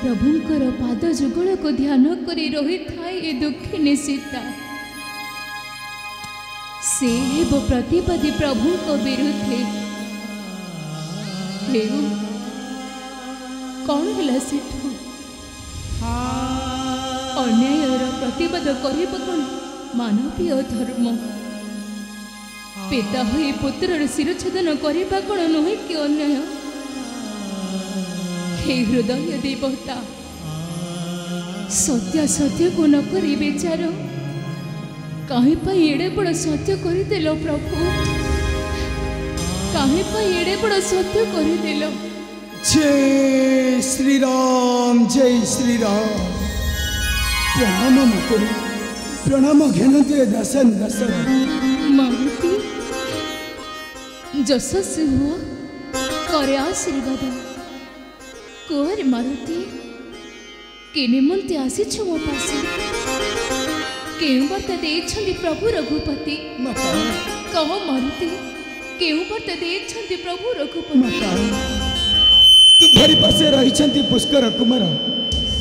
प्रभुंकर पाद जुगल को ध्यान करी रही थाए ए दुखिनी सीता से हेब प्रतिवादी प्रभु को विरुद्धे कौन है सेठू अन्यायर प्रतिवाद कर मानवीय धर्म पिता हुई पुत्र शिरछेदन करने कौन नुहे कि अन्याय हे हृदय देवता सत्य सत्य को न करी विचार कहीं पाई एड़े बड़ सत्य करदेल प्रभु कहीं पाई एड़े बड़ सत्य करदेल। जय श्री राम प्रणाम मकरू प्रणाम घेनते दसन दसन मारुति जशस्वी हुआ करे आशीर्वाद कोर मारुति के निमंते आसीछ मो पासे केउ बार्ता देछन्ति प्रभु रघुपति कह मारुति केउ बार्ता देछन्ति प्रभु रघुपति तुम्हारी पासे रही पुष्कर कुमार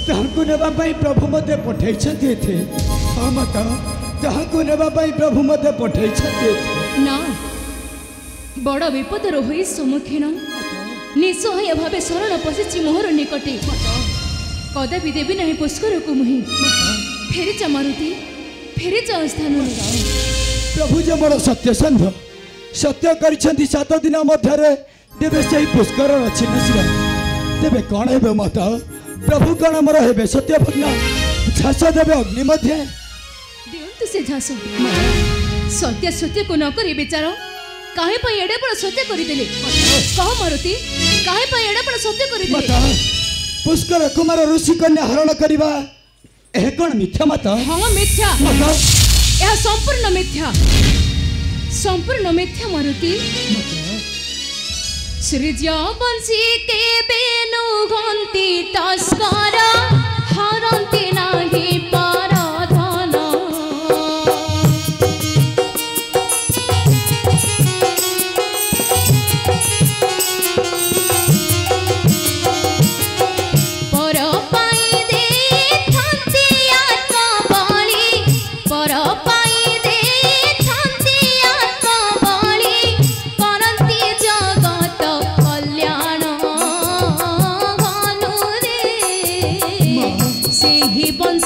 ताहाको नेबा पई प्रभु मते पठै छथि एथे हां माता ताहाको नेबा पई प्रभु मते पठै छथि एथे ना बड़ विपदर होई सम्मुखीन निसहाय भावे शरण पशिछि मोहर निकटे कदापि देवी नहीं पुष्कर को मुहि फेरी जा मारुति फेरी जा स्थान प्रभु जे मोर सत्य संध सत्य करिछन्ति 7 दिन मध्यरे देवे सेही पुष्कर अछि नसिरा देवे कोन हेबे माता प्रभु कण मोर हेबे सत्य भग्न झास देवे अग्नि मध्य दियंतु से झास सत्य सत्य को न करी विचार काहे पई एडे बड़ सत्य करी देले कह मारुति काहे पई एडे बड़ सत्य करी देले पुष्कर कुमार ऋषि कन्या हरण करबा एह कोन मिथ्या माता हां मिथ्या माता यह संपूर्ण मिथ्या मारुति सृजा बंसी के बेनु घंटी तस्करा हरंती नाही पराधन पर पाई दे थांती आत्मा बली पर पाई दे थांती आत्मा बली करंती जगत कल्याण भानु रे से ही बंसी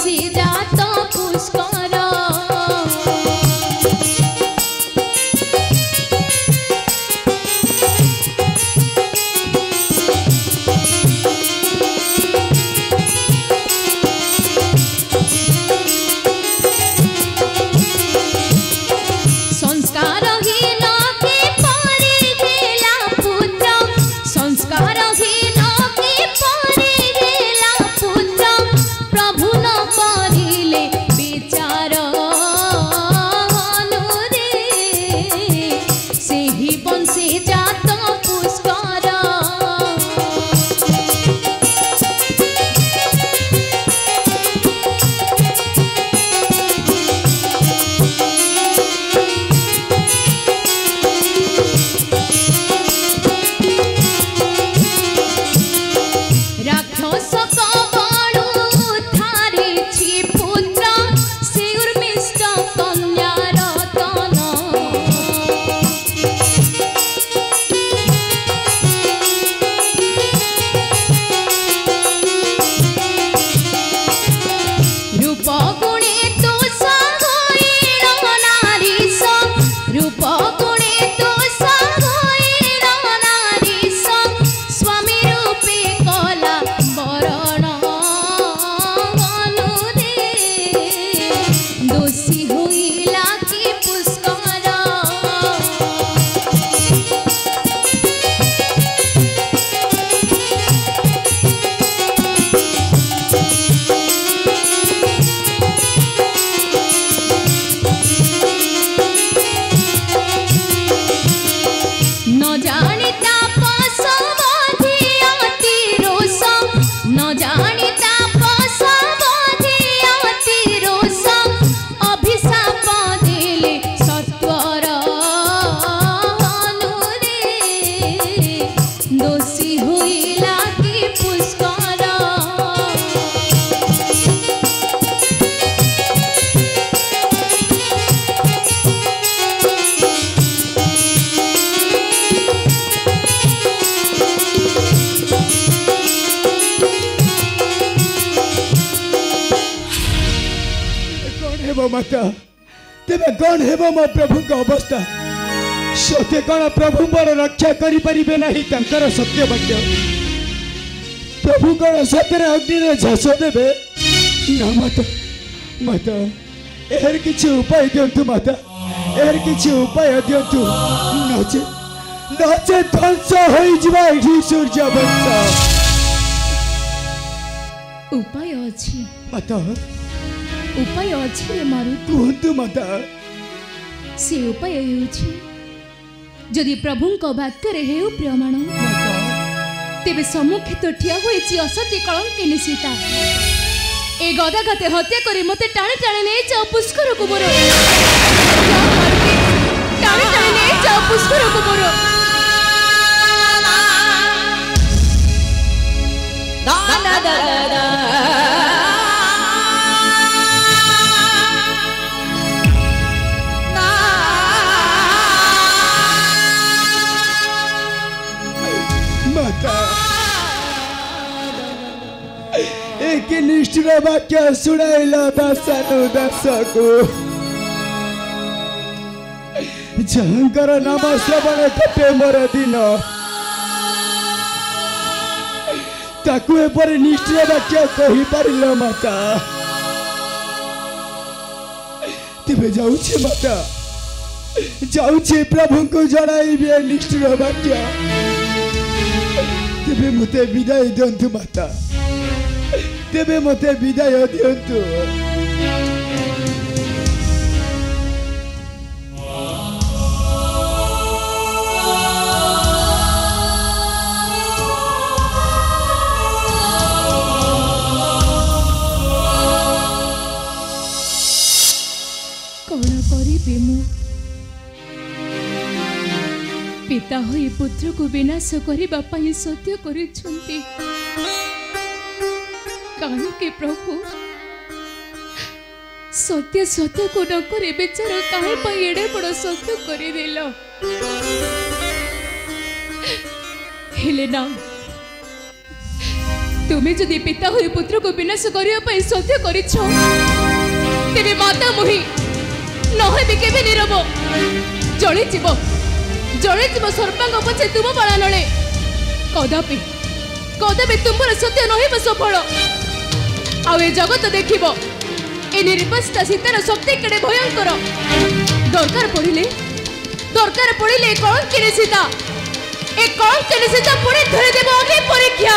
माता तेरे कौन है वो मो प्रभु का अवस्था सत्य कौन प्रभु मोर रक्षा करि परिबे नहीं तंकर सत्य वाक्य प्रभु कौन सत्य अग्नि रे झस देबे ना माता माता एहर किछि उपाय दियंतु माता एहर किछि उपाय दियंतु नचे नचे ध्वंस होई जिबा एठी सूर्य वंश उपाय अछि माता उपाय अछि रे मारुति कुहतु माता से उपाय हेउछि जदि प्रभुंक वाक्य रे हेउ प्रमाण तेबे सम्मुखे तो ठिया होइछि असत्य कलंकिनी सीता ए गदा गते हत्या करी मते टाणी टाणी नै जाओ पुष्कर को मोर टाणी टाणी नै जाओ पुष्कर को मोर दा दा दा दा एक निष्ठुर वाक्य सुनाइला दासनु दासको जंकर नाम श्रवण कटे मोर दिन ताकू एपर निष्ठुर वाक्य कहि पारिल माता तेबे जाउछे माता जाउछे प्रभु को जणाइबे निष्ठुर वाक्य तेबे मते विदाय दियंतु माता तेबे मते विदाय दियंतु कौन करिबे मु पिता होई पुत्र को विनाश करिबा पई सत्य करिछंती काहे के प्रभु सत्य सत्य को न करे बेचारा काहे पई एडे बड़ सत्य करि देलो हेले ना तुम्हें जदि पिता होई पुत्र को विनाश करिया पई सत्य करिछो तेरे माता मुही नहे भी केबे नीरव जळे जीव सर्पांग पछे तुम बाणा नळे कदापि कदापि तुमर सत्य नहिब सफल आ ए जगत देखिबो ए निर्वस्ता सीतार शक्ति केडे भयंकर दरकार पड़िले कलंकिनी सीता ए कलंकिनी सीता पुणे धरि देबो अग्नि परीक्षा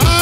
आ